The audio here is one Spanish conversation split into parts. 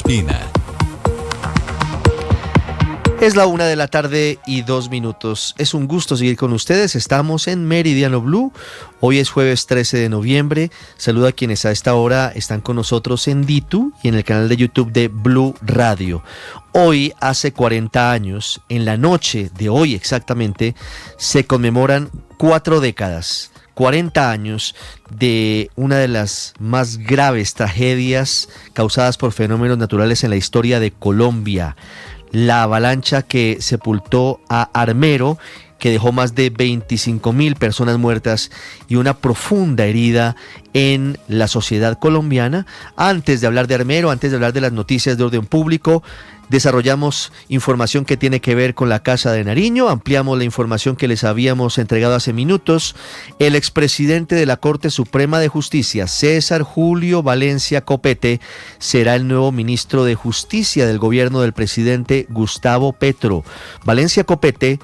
opina. Es la 1:02 p.m. Es un gusto seguir con ustedes. Estamos en Meridiano Blue. Hoy es jueves 13 de noviembre. Saludo a quienes a esta hora están con nosotros en Ditu y en el canal de YouTube de Blue Radio. Hoy, hace 40 años, en la noche de hoy exactamente, se conmemoran 4 décadas. 40 años de una de las más graves tragedias causadas por fenómenos naturales en la historia de Colombia. La avalancha que sepultó a Armero, que dejó más de 25.000 personas muertas y una profunda herida en la sociedad colombiana. Antes de hablar de Armero, antes de hablar de las noticias de orden público, desarrollamos información que tiene que ver con la Casa de Nariño, ampliamos la información que les habíamos entregado hace minutos. El expresidente de la Corte Suprema de Justicia, César Julio Valencia Copete, será el nuevo ministro de Justicia del gobierno del presidente Gustavo Petro. Valencia Copete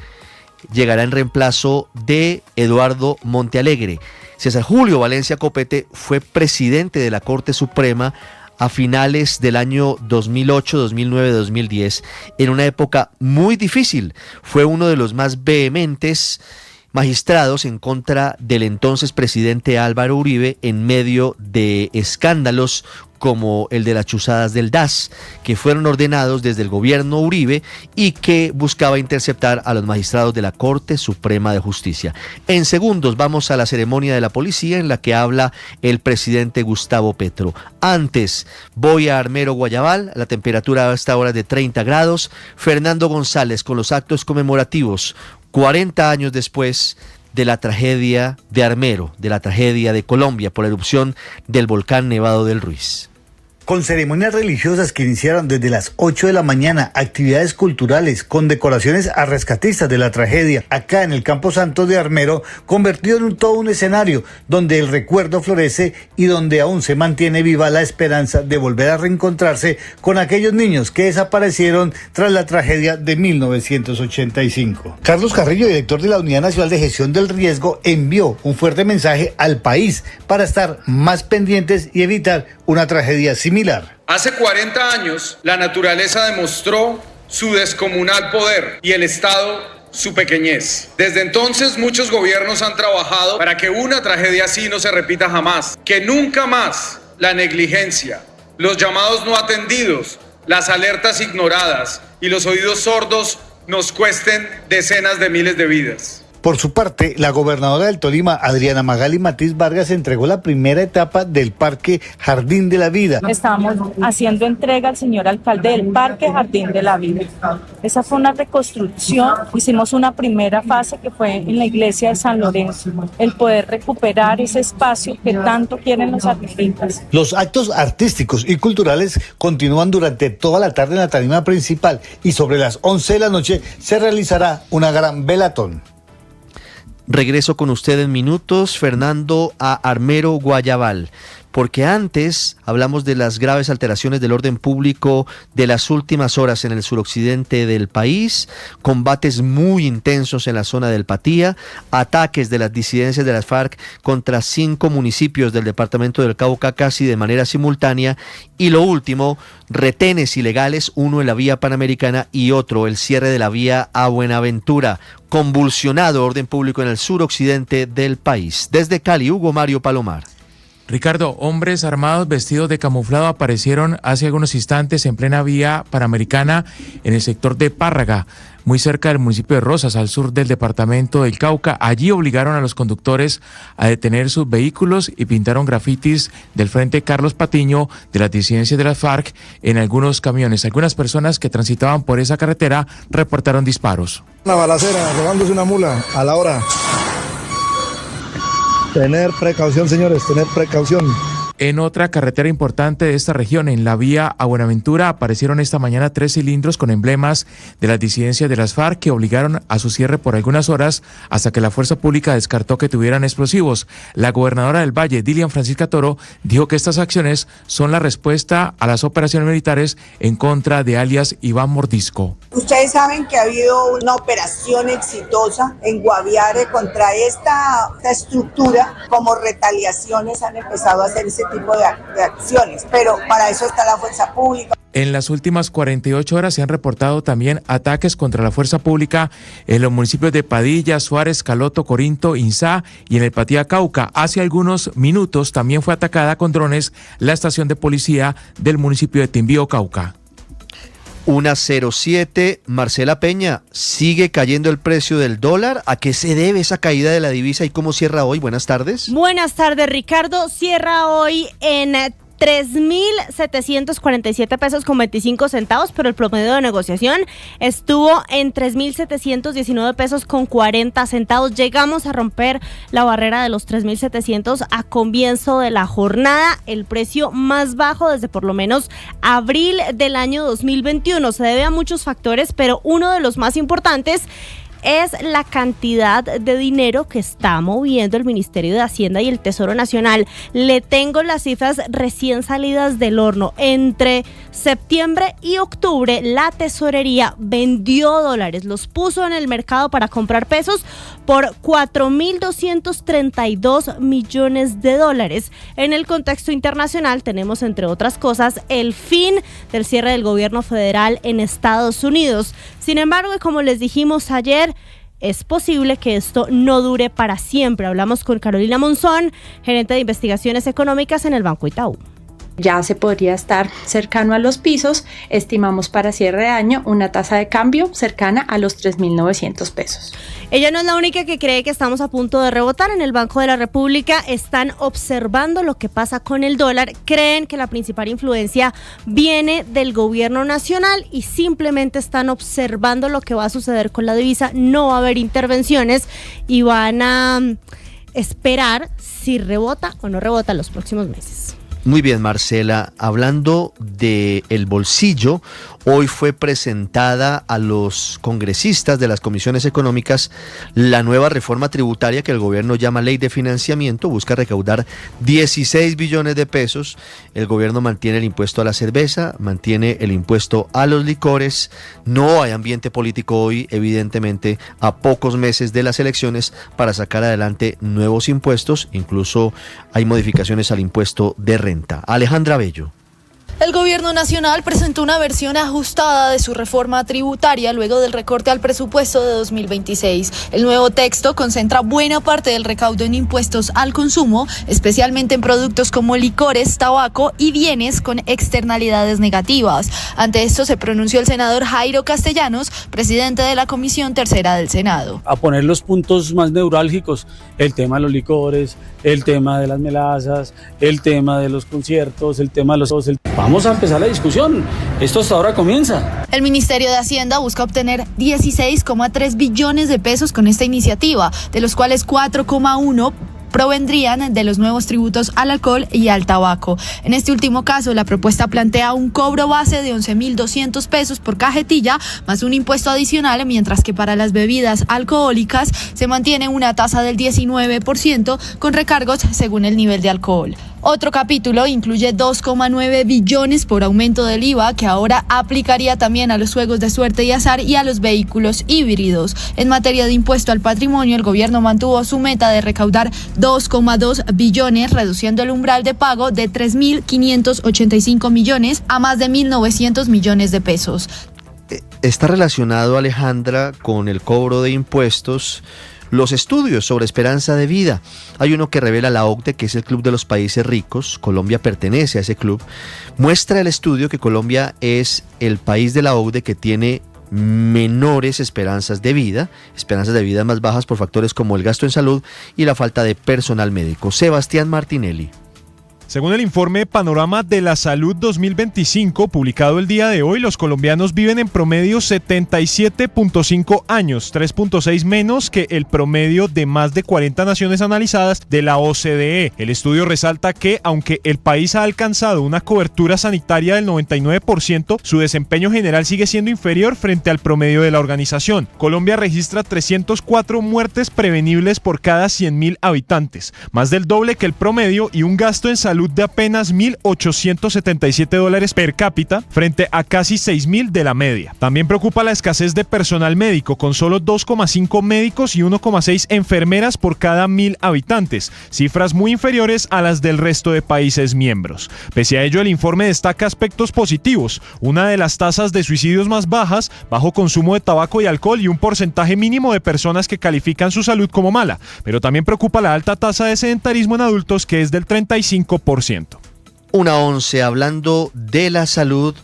llegará en reemplazo de Eduardo Montealegre. César Julio Valencia Copete fue presidente de la Corte Suprema a finales del año 2008, 2009, 2010, en una época muy difícil. Fue uno de los más vehementes magistrados en contra del entonces presidente Álvaro Uribe en medio de escándalos como el de las chuzadas del DAS, que fueron ordenados desde el gobierno Uribe y que buscaba interceptar a los magistrados de la Corte Suprema de Justicia. En segundos vamos a la ceremonia de la policía en la que habla el presidente Gustavo Petro. Antes voy a Armero, Guayabal, la temperatura a esta hora es de 30 grados. Fernando González con los actos conmemorativos, 40 años después de la tragedia de Armero, de la tragedia de Colombia por la erupción del volcán Nevado del Ruiz. Con ceremonias religiosas que iniciaron desde las 8 de la mañana, actividades culturales, condecoraciones a rescatistas de la tragedia, acá en el Campo Santo de Armero, convertido en todo un escenario donde el recuerdo florece y donde aún se mantiene viva la esperanza de volver a reencontrarse con aquellos niños que desaparecieron tras la tragedia de 1985. Carlos Carrillo, director de la Unidad Nacional de Gestión del Riesgo, envió un fuerte mensaje al país para estar más pendientes y evitar una tragedia similar. Hace 40 años, la naturaleza demostró su descomunal poder y el Estado su pequeñez. Desde entonces, muchos gobiernos han trabajado para que una tragedia así no se repita jamás, que nunca más la negligencia, los llamados no atendidos, las alertas ignoradas y los oídos sordos nos cuesten decenas de miles de vidas. Por su parte, la gobernadora del Tolima, Adriana Magali Matiz Vargas, entregó la primera etapa del Parque Jardín de la Vida. Estamos haciendo entrega al señor alcalde del Parque Jardín de la Vida. Esa fue una reconstrucción, hicimos una primera fase que fue en la iglesia de San Lorenzo, el poder recuperar ese espacio que tanto quieren los artistas. Los actos artísticos y culturales continúan durante toda la tarde en la tarima principal y sobre las 11 de la noche se realizará una gran velatón. Regreso con usted en minutos, Fernando, a Armero, Guayabal, porque antes hablamos de las graves alteraciones del orden público de las últimas horas en el suroccidente del país, combates muy intensos en la zona del Patía, ataques de las disidencias de las FARC contra 5 municipios del departamento del Cauca casi de manera simultánea, y lo último, retenes ilegales, uno en la vía Panamericana y otro el cierre de la vía a Buenaventura. Convulsionado orden público en el suroccidente del país. Desde Cali, Hugo Mario Palomar. Ricardo, hombres armados vestidos de camuflado aparecieron hace algunos instantes en plena vía Panamericana en el sector de Párraga, muy cerca del municipio de Rosas, al sur del departamento del Cauca. Allí obligaron a los conductores a detener sus vehículos y pintaron grafitis del Frente Carlos Patiño de las disidencias de las FARC en algunos camiones. Algunas personas que transitaban por esa carretera reportaron disparos. Una balacera, robándose una mula a la hora. Tener precaución, señores, tener precaución. En otra carretera importante de esta región, en la vía a Buenaventura, aparecieron esta mañana 3 cilindros con emblemas de las disidencias de las FARC que obligaron a su cierre por algunas horas hasta que la fuerza pública descartó que tuvieran explosivos. La gobernadora del Valle, Dilian Francisca Toro, dijo que estas acciones son la respuesta a las operaciones militares en contra de alias Iván Mordisco. Ustedes saben que ha habido una operación exitosa en Guaviare contra esta estructura. Como retaliaciones han empezado a hacer ese tipo de acciones, pero para eso está la fuerza pública. En las últimas 48 horas se han reportado también ataques contra la fuerza pública en los municipios de Padilla, Suárez, Caloto, Corinto, Inzá y en el Patía Cauca. Hace algunos minutos también fue atacada con drones la estación de policía del municipio de Timbío, Cauca. 1.07, Marcela Peña, ¿sigue cayendo el precio del dólar? ¿A qué se debe esa caída de la divisa y cómo cierra hoy? Buenas tardes. Buenas tardes, Ricardo. Cierra hoy en 3.747 pesos con 25 centavos, pero el promedio de negociación estuvo en 3.719 pesos con 40 centavos. Llegamos a romper la barrera de los 3.700 a comienzo de la jornada, el precio más bajo desde por lo menos abril del año 2021. Se debe a muchos factores, pero uno de los más importantes es la cantidad de dinero que está moviendo el Ministerio de Hacienda y el Tesoro Nacional. Le tengo las cifras recién salidas del horno. Entre septiembre y octubre, la tesorería vendió dólares, los puso en el mercado para comprar pesos por 4.232 millones de dólares. En el contexto internacional tenemos, entre otras cosas, el fin del cierre del gobierno federal en Estados Unidos. Sin embargo, y como les dijimos ayer, es posible que esto no dure para siempre. Hablamos con Carolina Monzón, gerente de investigaciones económicas en el Banco Itaú. Ya se podría estar cercano a los pisos. Estimamos para cierre de año una tasa de cambio cercana a los 3.900 pesos. Ella no es la única que cree que estamos a punto de rebotar. En el Banco de la República están observando lo que pasa con el dólar. Creen que la principal influencia viene del gobierno nacional y simplemente están observando lo que va a suceder con la divisa. No va a haber intervenciones y van a esperar si rebota o no rebota en los próximos meses. Muy bien, Marcela, hablando de el bolsillo, hoy fue presentada a los congresistas de las comisiones económicas la nueva reforma tributaria que el gobierno llama Ley de Financiamiento. Busca recaudar 16 billones de pesos. El gobierno mantiene el impuesto a la cerveza, mantiene el impuesto a los licores. No hay ambiente político hoy, evidentemente, a pocos meses de las elecciones para sacar adelante nuevos impuestos. Incluso hay modificaciones al impuesto de renta. Alejandra Bello. El gobierno nacional presentó una versión ajustada de su reforma tributaria luego del recorte al presupuesto de 2026. El nuevo texto concentra buena parte del recaudo en impuestos al consumo, especialmente en productos como licores, tabaco y bienes con externalidades negativas. Ante esto se pronunció el senador Jairo Castellanos, presidente de la Comisión Tercera del Senado. A poner los puntos más neurálgicos, el tema de los licores, el tema de las melazas, el tema de los conciertos, el tema de los... Vamos a empezar la discusión. Esto hasta ahora comienza. El Ministerio de Hacienda busca obtener 16,3 billones de pesos con esta iniciativa, de los cuales 4,1 provendrían de los nuevos tributos al alcohol y al tabaco. En este último caso, la propuesta plantea un cobro base de 11.200 pesos por cajetilla, más un impuesto adicional, mientras que para las bebidas alcohólicas se mantiene una tasa del 19% con recargos según el nivel de alcohol. Otro capítulo incluye 2,9 billones por aumento del IVA, que ahora aplicaría también a los juegos de suerte y azar y a los vehículos híbridos. En materia de impuesto al patrimonio, el gobierno mantuvo su meta de recaudar 2,2 billones, reduciendo el umbral de pago de 3.585 millones a más de 1.900 millones de pesos. Está relacionado, Alejandra, con el cobro de impuestos, los estudios sobre esperanza de vida. Hay uno que revela la OCDE, que es el Club de los Países Ricos. Colombia pertenece a ese club. Muestra el estudio que Colombia es el país de la OCDE que tiene menores esperanzas de vida más bajas por factores como el gasto en salud y la falta de personal médico. Sebastián Martinelli. Según el informe Panorama de la Salud 2025, publicado el día de hoy, los colombianos viven en promedio 77.5 años, 3.6 menos que el promedio de más de 40 naciones analizadas de la OCDE. El estudio resalta que, aunque el país ha alcanzado una cobertura sanitaria del 99%, su desempeño general sigue siendo inferior frente al promedio de la organización. Colombia registra 304 muertes prevenibles por cada 100.000 habitantes, más del doble que el promedio, y un gasto en salud salud de apenas $1.877 per cápita frente a casi 6.000 de la media. También preocupa la escasez de personal médico, con solo 2,5 médicos y 1,6 enfermeras por cada 1.000 habitantes, cifras muy inferiores a las del resto de países miembros. Pese a ello, el informe destaca aspectos positivos: una de las tasas de suicidios más bajas, bajo consumo de tabaco y alcohol y un porcentaje mínimo de personas que califican su salud como mala. Pero también preocupa la alta tasa de sedentarismo en adultos, que es del 35%. 1:11, hablando de la salud.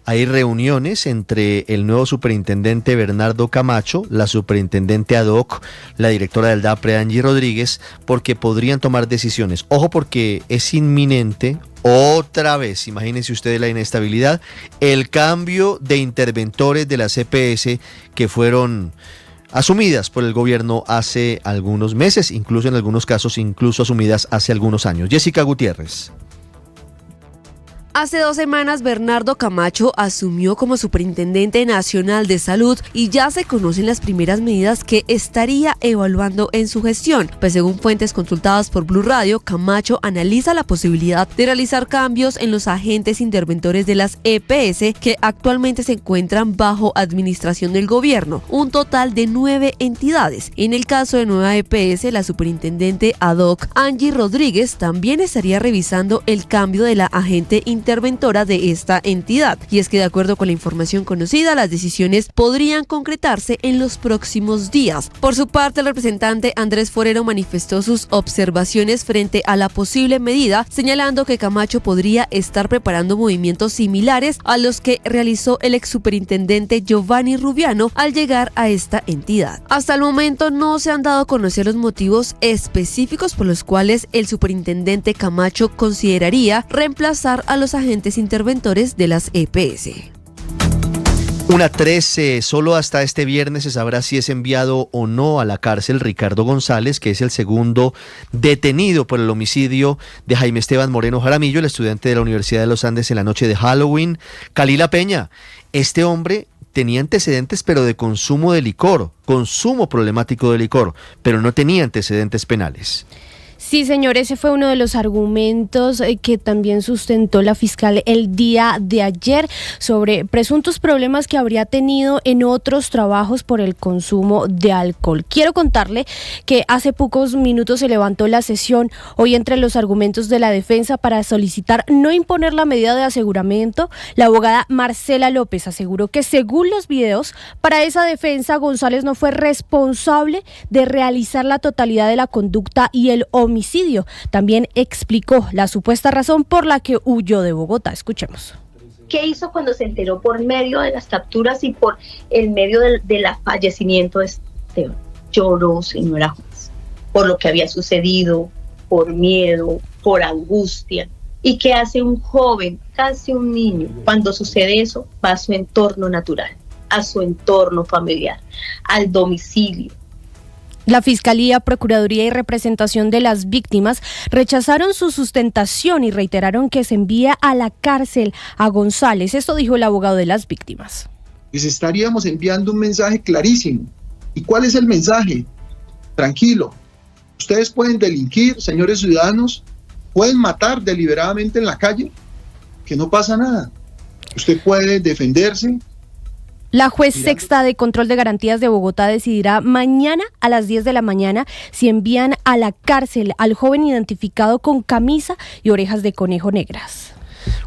Hay reuniones entre el nuevo superintendente Bernardo Camacho, la superintendente ad hoc, la directora del DAPRE Angie Rodríguez, porque podrían tomar decisiones. Ojo, porque es inminente, otra vez, imagínense ustedes la inestabilidad, el cambio de interventores de las EPS que fueron asumidas por el gobierno hace algunos meses, incluso en algunos casos, incluso asumidas hace algunos años. Jessica Gutiérrez. Hace 2 semanas, Bernardo Camacho asumió como Superintendente Nacional de Salud y ya se conocen las primeras medidas que estaría evaluando en su gestión. Pues según fuentes consultadas por Blue Radio, Camacho analiza la posibilidad de realizar cambios en los agentes interventores de las EPS que actualmente se encuentran bajo administración del gobierno, un total de 9 entidades. En el caso de Nueva EPS, la superintendente ad hoc Angie Rodríguez también estaría revisando el cambio de la agente interventora de esta entidad. Y es que, de acuerdo con la información conocida, las decisiones podrían concretarse en los próximos días. Por su parte, el representante Andrés Forero manifestó sus observaciones frente a la posible medida, señalando que Camacho podría estar preparando movimientos similares a los que realizó el ex superintendente Giovanni Rubiano al llegar a esta entidad. Hasta el momento no se han dado a conocer los motivos específicos por los cuales el superintendente Camacho consideraría reemplazar a los agentes interventores de las EPS. 1:13, solo hasta este viernes se sabrá si es enviado o no a la cárcel Ricardo González, que es el segundo detenido por el homicidio de Jaime Esteban Moreno Jaramillo, el estudiante de la Universidad de los Andes en la noche de Halloween. Calila Peña, este hombre tenía antecedentes pero de consumo de licor, consumo problemático de licor, pero no tenía antecedentes penales. Sí, señor, ese fue uno de los argumentos que también sustentó la fiscal el día de ayer sobre presuntos problemas que habría tenido en otros trabajos por el consumo de alcohol. Quiero contarle que hace pocos minutos se levantó la sesión hoy entre los argumentos de la defensa para solicitar no imponer la medida de aseguramiento. La abogada Marcela López aseguró que, según los videos, para esa defensa González no fue responsable de realizar la totalidad de la conducta y el homicidio. También explicó la supuesta razón por la que huyó de Bogotá. Escuchemos. ¿Qué hizo cuando se enteró por medio de las capturas y por el medio del fallecimiento de Esteban? Lloró, señora juez, por lo que había sucedido, por miedo, por angustia. ¿Y qué hace un joven, casi un niño, cuando sucede eso? Va a su entorno natural, a su entorno familiar, al domicilio. La Fiscalía, Procuraduría y Representación de las Víctimas rechazaron su sustentación y reiteraron que se envía a la cárcel a González. Esto dijo el abogado de las víctimas. Les estaríamos enviando un mensaje clarísimo. ¿Y cuál es el mensaje? Tranquilo. Ustedes pueden delinquir, señores ciudadanos, pueden matar deliberadamente en la calle, que no pasa nada. Usted puede defenderse. La juez sexta de control de garantías de Bogotá decidirá mañana a las 10 de la mañana si envían a la cárcel al joven identificado con camisa y orejas de conejo negras.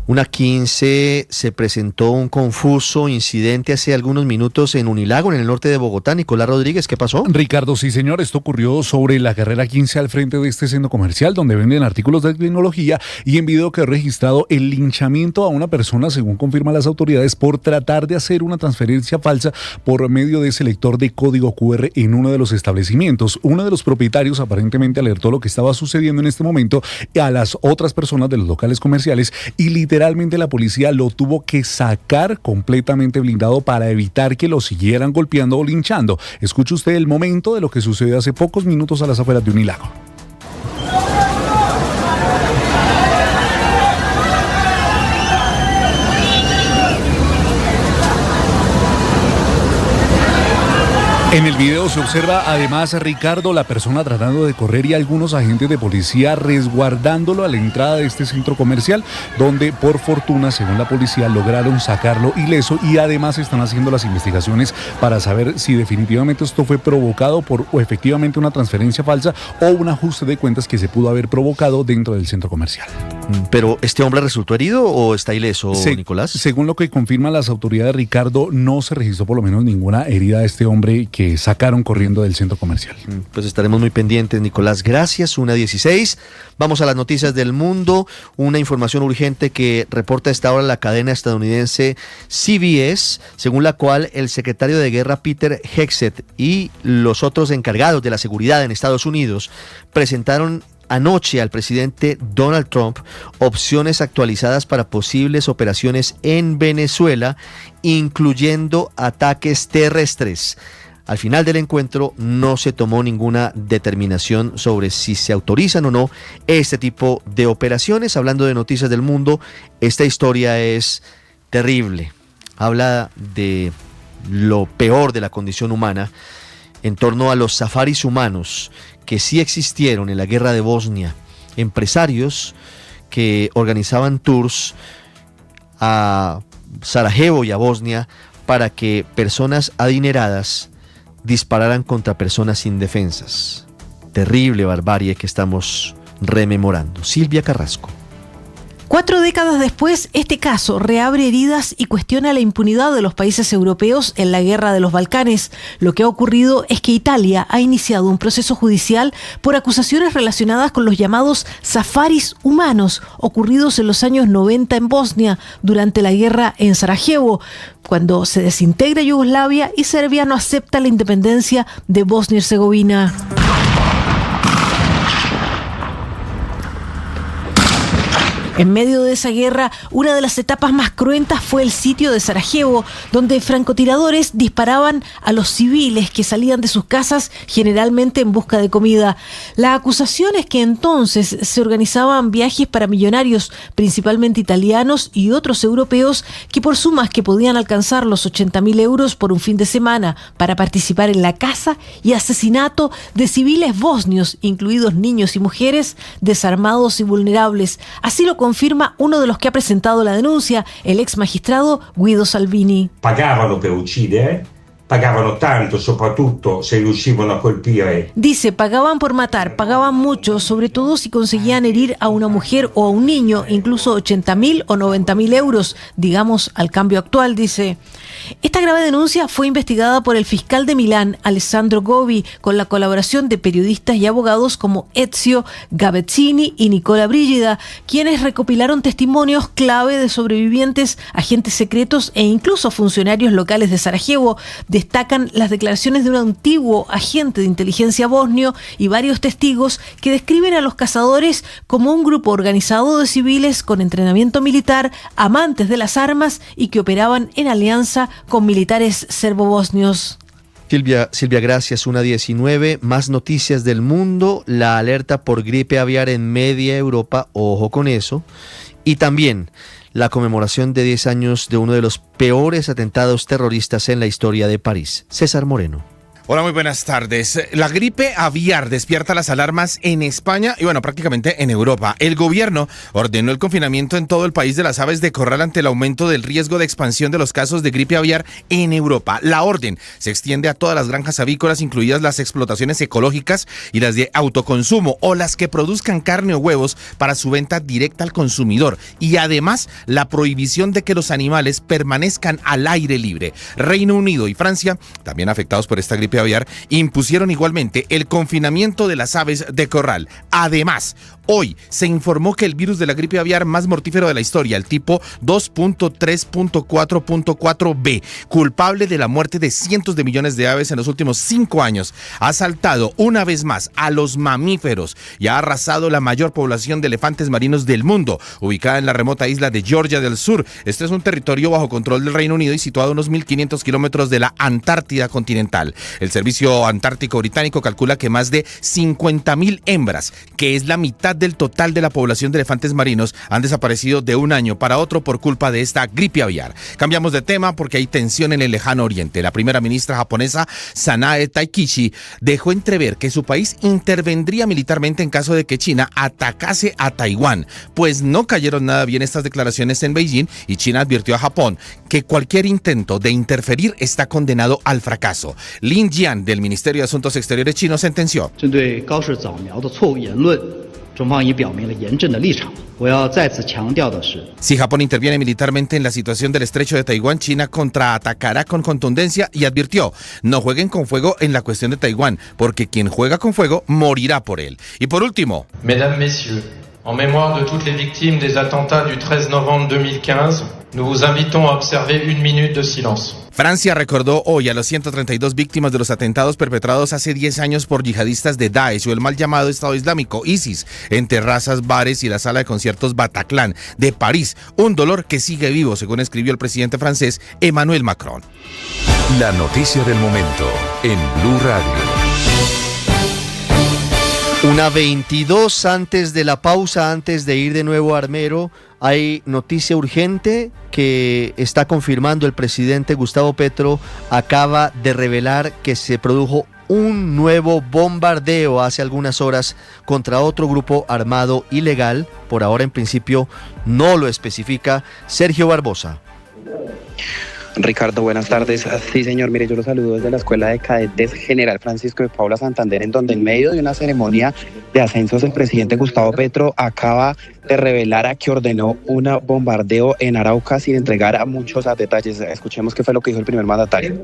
1:15, se presentó un confuso incidente hace algunos minutos en Unilago, en el norte de Bogotá. Nicolás Rodríguez, ¿qué pasó? Ricardo, sí señor, esto ocurrió sobre la carrera 15 al frente de este centro comercial donde venden artículos de tecnología, y en video quedó registrado el linchamiento a una persona, según confirman las autoridades, por tratar de hacer una transferencia falsa por medio de ese lector de código QR en uno de los establecimientos. Uno de los propietarios aparentemente alertó lo que estaba sucediendo en este momento a las otras personas de los locales comerciales y literalmente la policía lo tuvo que sacar completamente blindado para evitar que lo siguieran golpeando o linchando. Escuche usted el momento de lo que sucedió hace pocos minutos a las afueras de Unilago. En el video se observa además a Ricardo, la persona tratando de correr, y algunos agentes de policía resguardándolo a la entrada de este centro comercial, donde por fortuna, según la policía, lograron sacarlo ileso, y además están haciendo las investigaciones para saber si definitivamente esto fue provocado por o efectivamente una transferencia falsa o un ajuste de cuentas que se pudo haber provocado dentro del centro comercial. ¿Pero este hombre resultó herido o está ileso, Nicolás? Según lo que confirman las autoridades, Ricardo, no se registró por lo menos ninguna herida a este hombre que sacaron corriendo del centro comercial. Pues estaremos muy pendientes, Nicolás. Gracias, 1:16. Vamos a las noticias del mundo. Una información urgente que reporta a esta hora la cadena estadounidense CBS, según la cual el secretario de Guerra Peter Hegseth y los otros encargados de la seguridad en Estados Unidos presentaron anoche al presidente Donald Trump opciones actualizadas para posibles operaciones en Venezuela, incluyendo ataques terrestres. Al final del encuentro no se tomó ninguna determinación sobre si se autorizan o no este tipo de operaciones. Hablando de noticias del mundo, esta historia es terrible. Habla de lo peor de la condición humana en torno a los safaris humanos que sí existieron en la guerra de Bosnia. Empresarios que organizaban tours a Sarajevo y a Bosnia para que personas adineradas dispararan contra personas indefensas. Terrible barbarie que estamos rememorando. Silvia Carrasco. 4 décadas después, este caso reabre heridas y cuestiona la impunidad de los países europeos en la guerra de los Balcanes. Lo que ha ocurrido es que Italia ha iniciado un proceso judicial por acusaciones relacionadas con los llamados safaris humanos ocurridos en los años 90 en Bosnia durante la guerra en Sarajevo, cuando se desintegra Yugoslavia y Serbia no acepta la independencia de Bosnia y Herzegovina. En medio de esa guerra, una de las etapas más cruentas fue el sitio de Sarajevo, donde francotiradores disparaban a los civiles que salían de sus casas, generalmente en busca de comida. La acusación es que entonces se organizaban viajes para millonarios, principalmente italianos y otros europeos, que por sumas que podían alcanzar los 80.000 euros por un fin de semana para participar en la caza y asesinato de civiles bosnios, incluidos niños y mujeres, desarmados y vulnerables. Así lo confirma uno de los que ha presentado la denuncia, el ex magistrado Guido Salvini. Pagavano per uccidere, pagavano tanto, soprattutto se riuscivano a colpire. Dice, pagaban por matar, pagaban mucho, sobre todo si conseguían herir a una mujer o a un niño, incluso 80.000 o 90.000 euros, digamos al cambio actual, dice. Esta grave denuncia fue investigada por el fiscal de Milán, Alessandro Gobi, con la colaboración de periodistas y abogados como Ezio Gabezzini y Nicola Brígida, quienes recopilaron testimonios clave de sobrevivientes, agentes secretos e incluso funcionarios locales de Sarajevo. Destacan las declaraciones de un antiguo agente de inteligencia bosnio y varios testigos que describen a los cazadores como un grupo organizado de civiles con entrenamiento militar, amantes de las armas y que operaban en alianza con militares serbobosnios. Silvia, gracias. 1:19. Más noticias del mundo. La alerta por gripe aviar en media Europa. Ojo con eso. Y también la conmemoración de 10 años de uno de los peores atentados terroristas en la historia de París. César Moreno. Hola, muy buenas tardes. La gripe aviar despierta las alarmas en España y prácticamente en Europa. El gobierno ordenó el confinamiento en todo el país de las aves de corral ante el aumento del riesgo de expansión de los casos de gripe aviar en Europa. La orden se extiende a todas las granjas avícolas, incluidas las explotaciones ecológicas y las de autoconsumo o las que produzcan carne o huevos para su venta directa al consumidor. Y además, la prohibición de que los animales permanezcan al aire libre. Reino Unido y Francia, también afectados por esta gripe aviar, impusieron igualmente el confinamiento de las aves de corral. Además, hoy se informó que el virus de la gripe aviar más mortífero de la historia, el tipo 2.3.4.4b, culpable de la muerte de cientos de millones de aves en los últimos 5 años, ha asaltado una vez más a los mamíferos y ha arrasado la mayor población de elefantes marinos del mundo, ubicada en la remota isla de Georgia del Sur. Este es un territorio bajo control del Reino Unido y situado a unos 1.500 kilómetros de la Antártida continental. El El Servicio Antártico Británico calcula que más de 50.000 hembras, que es la mitad del total de la población de elefantes marinos, han desaparecido de un año para otro por culpa de esta gripe aviar. Cambiamos de tema porque hay tensión en el lejano oriente. La primera ministra japonesa, Sanae Takaichi, dejó entrever que su país intervendría militarmente en caso de que China atacase a Taiwán, pues no cayeron nada bien estas declaraciones en Beijing y China advirtió a Japón que cualquier intento de interferir está condenado al fracaso. Lin Jian, del Ministerio de Asuntos Exteriores chino, sentenció: si Japón interviene militarmente en la situación del estrecho de Taiwán, China contraatacará con contundencia y advirtió: no jueguen con fuego en la cuestión de Taiwán, porque quien juega con fuego morirá por él. Y por último, Mesdames, Messieurs, en mémoire de toutes les victimes des attentats du 13 novembre 2015, nous vous invitons à observer 1 minute de silence. Francia recordó hoy a los 132 víctimas de los atentados perpetrados hace 10 años por yihadistas de Daesh o el mal llamado Estado Islámico, ISIS, en terrazas, bares y la sala de conciertos Bataclan de París. Un dolor que sigue vivo, según escribió el presidente francés Emmanuel Macron. La noticia del momento en Blue Radio. 1:22 antes de la pausa, antes de ir de nuevo a Armero, hay noticia urgente que está confirmando el presidente Gustavo Petro. Acaba de revelar que se produjo un nuevo bombardeo hace algunas horas contra otro grupo armado ilegal. Por ahora, en principio, no lo especifica. Sergio Barbosa. Ricardo, buenas tardes. Sí, señor, mire, yo lo saludo desde la Escuela de Cadetes General Francisco de Paula Santander, en donde en medio de una ceremonia de ascensos el presidente Gustavo Petro acaba de revelar a que ordenó un bombardeo en Arauca sin entregar a muchos detalles. Escuchemos qué fue lo que dijo el primer mandatario.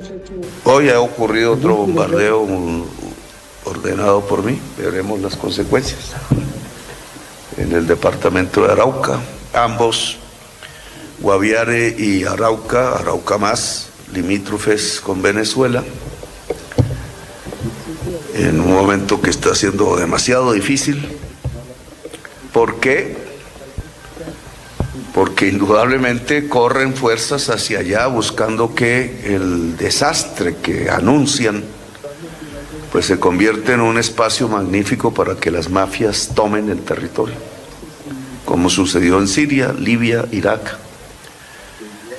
Hoy ha ocurrido otro bombardeo ordenado por mí, veremos las consecuencias. En el departamento de Arauca, ambos, Guaviare y Arauca más, limítrofes con Venezuela, en un momento que está siendo demasiado difícil. ¿Por qué? Porque indudablemente corren fuerzas hacia allá buscando que el desastre que anuncian pues se convierta en un espacio magnífico para que las mafias tomen el territorio, como sucedió en Siria, Libia, Irak.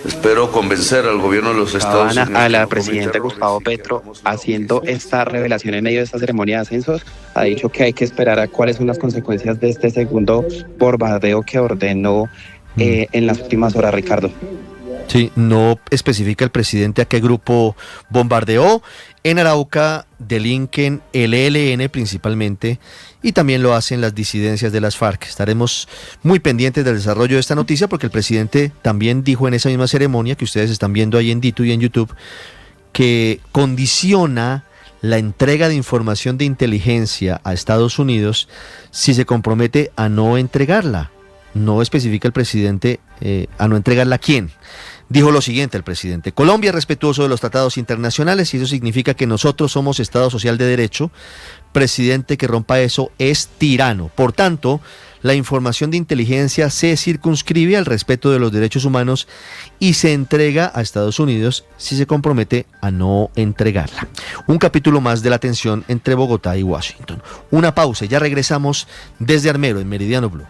Espero convencer al gobierno de los Estados Unidos. A la presidenta Gustavo Petro, haciendo esta revelación en medio de esta ceremonia de ascensos, ha dicho que hay que esperar a cuáles son las consecuencias de este segundo bombardeo que ordenó en las últimas horas, Ricardo. Sí, no especifica el presidente a qué grupo bombardeó. En Arauca delinquen el ELN principalmente y también lo hacen las disidencias de las FARC. Estaremos muy pendientes del desarrollo de esta noticia porque el presidente también dijo en esa misma ceremonia que ustedes están viendo ahí en Dito y en YouTube que condiciona la entrega de información de inteligencia a Estados Unidos si se compromete a no entregarla. No especifica el presidente a no entregarla a quién. Dijo lo siguiente el presidente: Colombia es respetuoso de los tratados internacionales y eso significa que nosotros somos Estado social de derecho. Presidente que rompa eso es tirano. Por tanto, la información de inteligencia se circunscribe al respeto de los derechos humanos y se entrega a Estados Unidos si se compromete a no entregarla. Un capítulo más de la tensión entre Bogotá y Washington. Una pausa y ya regresamos desde Armero en Meridiano Blue.